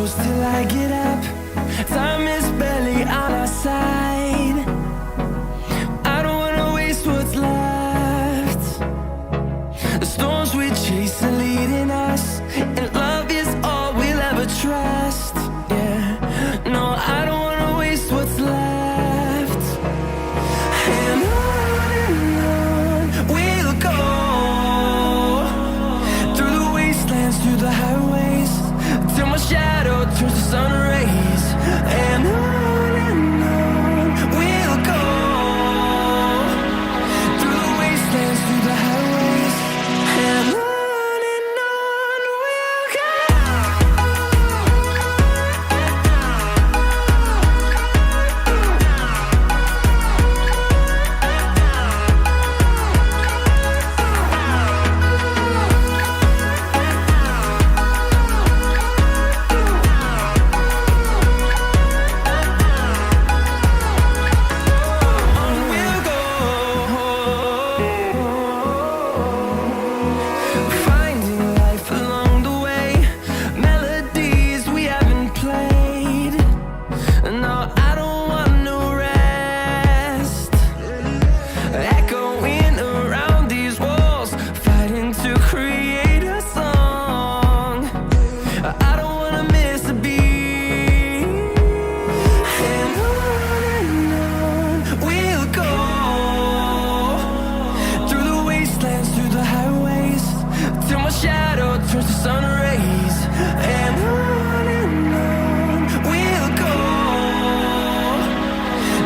close till I get up. Time is barely on our side. I don't wanna waste what's left. The storms we chase are leading us, and love is all we'll ever trust. Yeah, no, I don't wanna waste what's left. And on we'll go, through the wastelands, through the highways, till my shadow turns to sun rays. And on we'll go, through the wastelands, through the highways, and on we'll go. Finding life along the way, melodies we haven't played. No, I don't want no rest. Echoing around these walls, fighting to create a song. I don't wanna miss a beat. And on we'll go, through the wastelands, through the highways, till my shadow turns to sun rays. And on we'll go,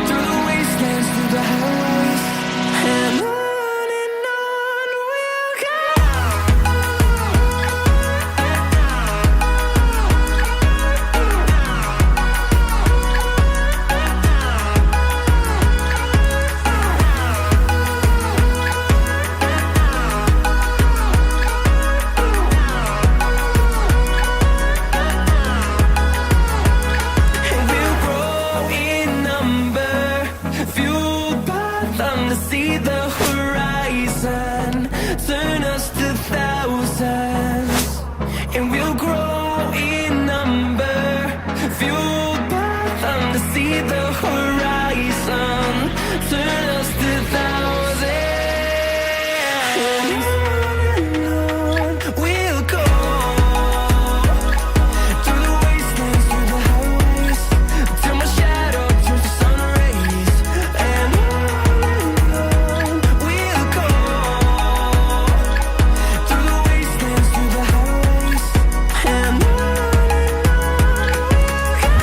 through the wastelands, through the highways, and on we'll go. And we'll grow in number, fueled by them to see the horizon, turn us to thousands. And we'll grow in number, fueled by them to see the horizon, turn us to thousands. And on we'll go, through the wastelands, through the highways, till my shadow turns to sun rays. And on we'll go, through the wastelands, through the highways, and on we'll go.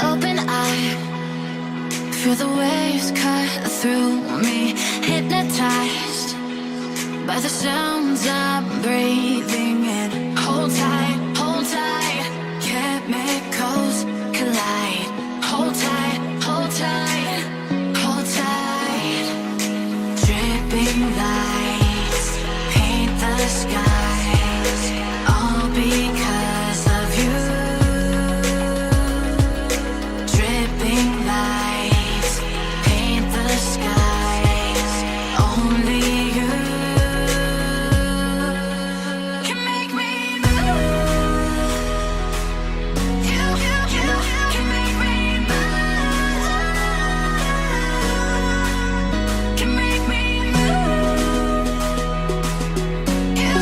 Open eye, feel the waves cut through me, hypnotized by the sounds I'm breathing in. Hold tight, chemicals collide. Hold tight, hold tight, hold tight. Dripping lights paint the skies, all because of you. Dripping lights paint the skies, only you can make me move. You can make me move. Can make me move. You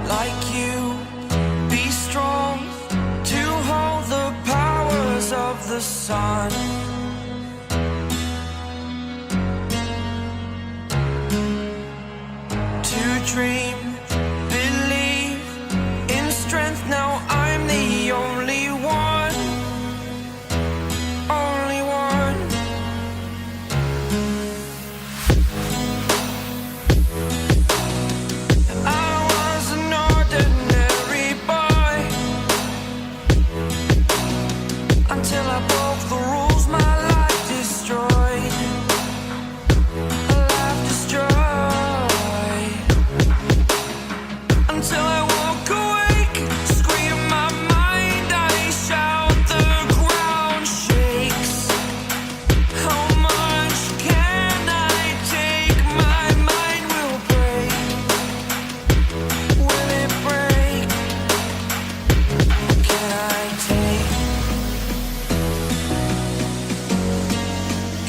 like you, be strong to hold the powers of the sun. To dream, believe in strength. Now I'm the only one, only one. I was an ordinary boy until I broke the rules. My life destroyed, a life destroyed. Until I walk awake, scream my mind, I shout, the ground shakes. How much can I take? My mind will break. Will it break? Can I take?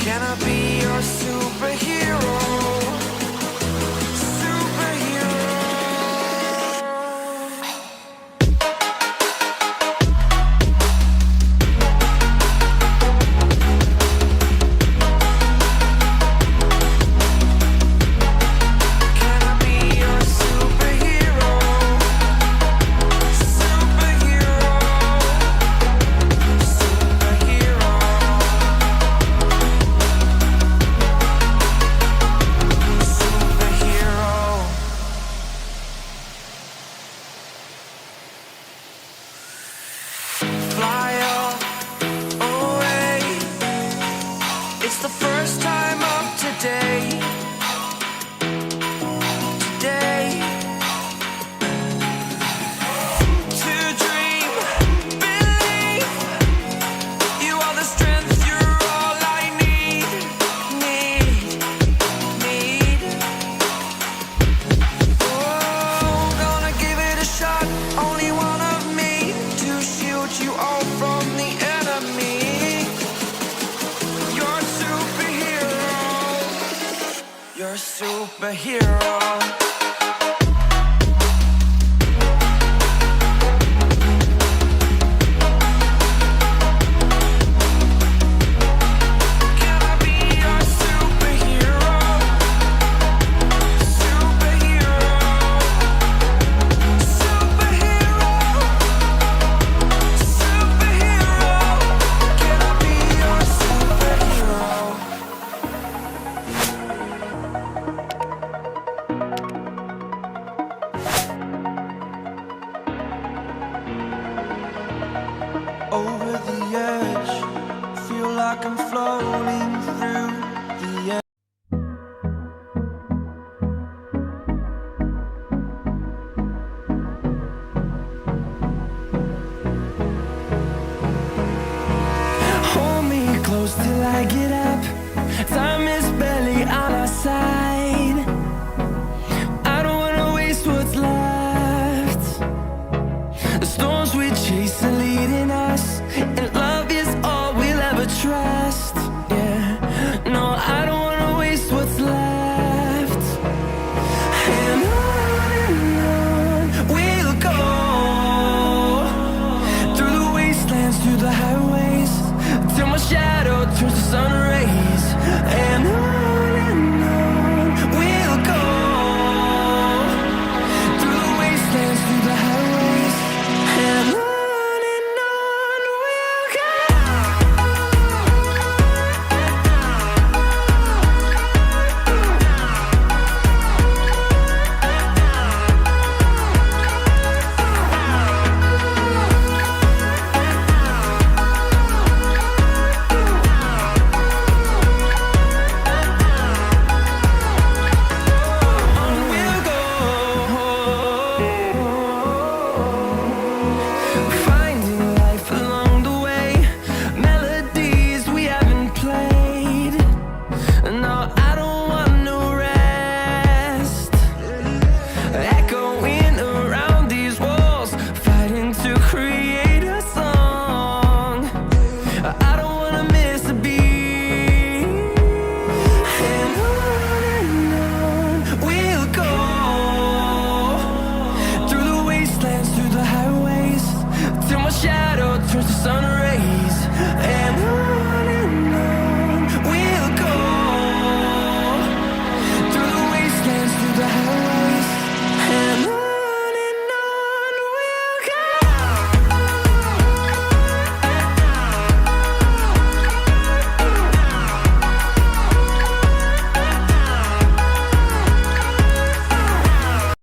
Can I be your superhero? Superhero. Can I be your superhero? Superhero. Superhero. Superhero. Fly away. It's the first time of today. Today. To dream, believe. You are the strength, you're all I need. Need. Oh, gonna give it a shot. Only one of me to shield you all from the enemy. You're a superhero. You're a superhero. Can I be your superhero? Superhero. Superhero. Superhero. Can I be your superhero? Over the edge, feel like I'm floating through the air. Hold me close till I get up. Time is barely on our side.